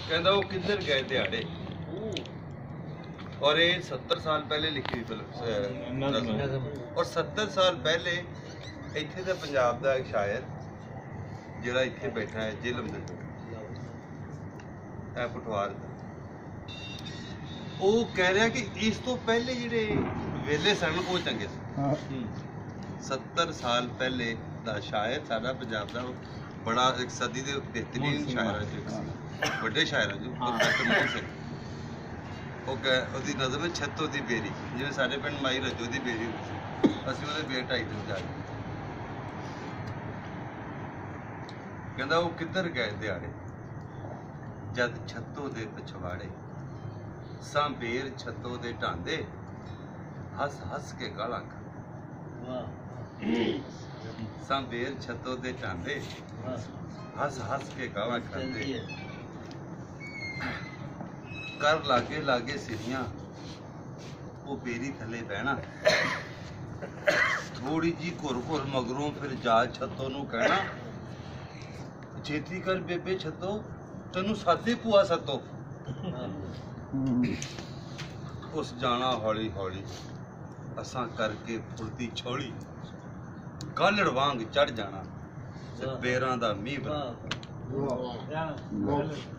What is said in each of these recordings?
कहता वो किधर गए दिहाड़े। और ये 70 साल पहले लिखी फिल्म और 70 साल पहले इत्थे दा पंजाब दा एक शायर जिहड़ा इत्थे बैठा है झेलम दे पटवार दा, वो कह रहा कि इस तो पहले जिहड़े वेले सन वो चंगे सन। 70 साल पहले दा शायर साडा पंजाब दा बड़ा एक सदी दे बेहतरीन शायर है, बड़े शायर जो ਉਹਦੀ ਨਜ਼ਰ ਵਿੱਚ ਛੱਤੋ ਦੀ ਬੇਰੀ, ਜਿਵੇਂ ਸਾਡੇ ਪਿੰਡ ਮਾਈ ਰੱਜੋ ਦੀ ਬੇਰੀ ਹੁੰਦੀ, ਅਸੀਂ ਉਹਦੇ ਬੇਰ ਢਾਈ ਦਿਨ ਜਾ ਕੇ ਕਹਿੰਦਾ ਉਹ ਕਿੱਧਰ ਗਏ ਦਿਹਾੜੇ ਜਦ ਛੱਤੋ ਦੇ ਪਿਛਵਾੜੇ, ਸਾਂ ਬੇਰ ਛੱਤੋ ਦੇ ਢਾਂਦੇ ਹੱਸ ਹੱਸ ਕੇ ਗਾਲਾਂ ਖਾਂਦੇ, ਸਾਂ ਬੇਰ ਛੱਤੋ ਦੇ ਢਾਂਦੇ ਹੱਸ ਹੱਸ ਕੇ ਗਾਲਾਂ ਖਾਂਦੇ, कर लागे लागे सिरियां वो बेरी थले बहना, थोड़ी जी घुर घुर मगरों फिर जा छत्तो नू कहना, छेती कर बेबे छत्तो तेनू सादे पुआ सत्तो। उस जाना हौली हौली असां करके फुलती छौली, गालड़ वांग चढ़ जाना बेरां दा मींह बना,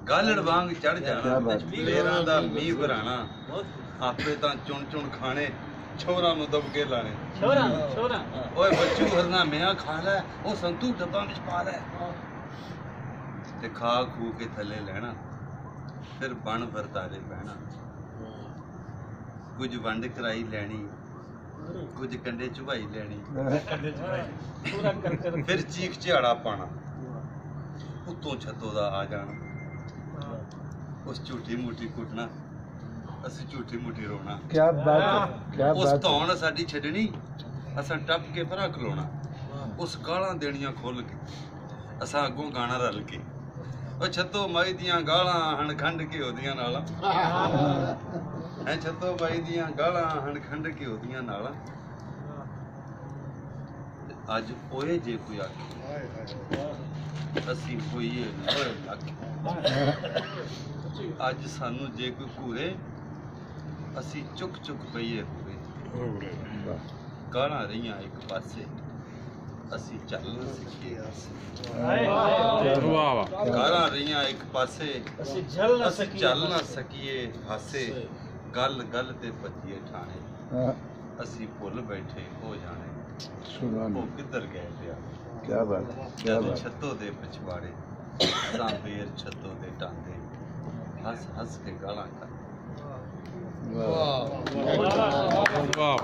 गालड़ वांग चढ़ जाना बेरां दा मींह बराना, आपे तां चुन चुन खाने छोरा नू दबके लाने, ओए बच्चू हरना मियां खा लै ओ संतू डब्बा विच पा लै, ते खा खू के थले लैना फिर बन वरतारे बहना, कुछ वंड कराई लैनी कुछ कंडे चुभाई लैनी, फिर चीख झाड़ा पाना उत्तों छत्तों दा आ जाना, उस झूठी मूठी कुटना असी झूठी मूठी रोना, क्या बात है, क्या उस बात धौन साडी छड्डनी असां टप के परा खलोना, उस गालां देनियां खोल के असां अगों गाना रल के, ओ छत्तो माई दियां गालां हण खंड के ओदियां नालां, है छत्तो माई दियां गालां हण खंड के ओदियां नालां, अज ओए जे कोई आखे असी होइए ओए लख, अज सानू जे कोई घूरे असी चुक चुक पईए पूरे, गाना रहियां एक पासे असी चल ना सकीए हासे, गाना रहियां एक पासे असी चल ना सकीए हासे, गल गल ते भज्जिए ठाणे असी भुल बैठे हो जाने, वो किधर गए थे क्या बात है, क्या बात, छत्तों दे पिछवाड़े सां बेर छत्तों दे टांदे हस हस के गालां खांदे। वाह वाह वाह।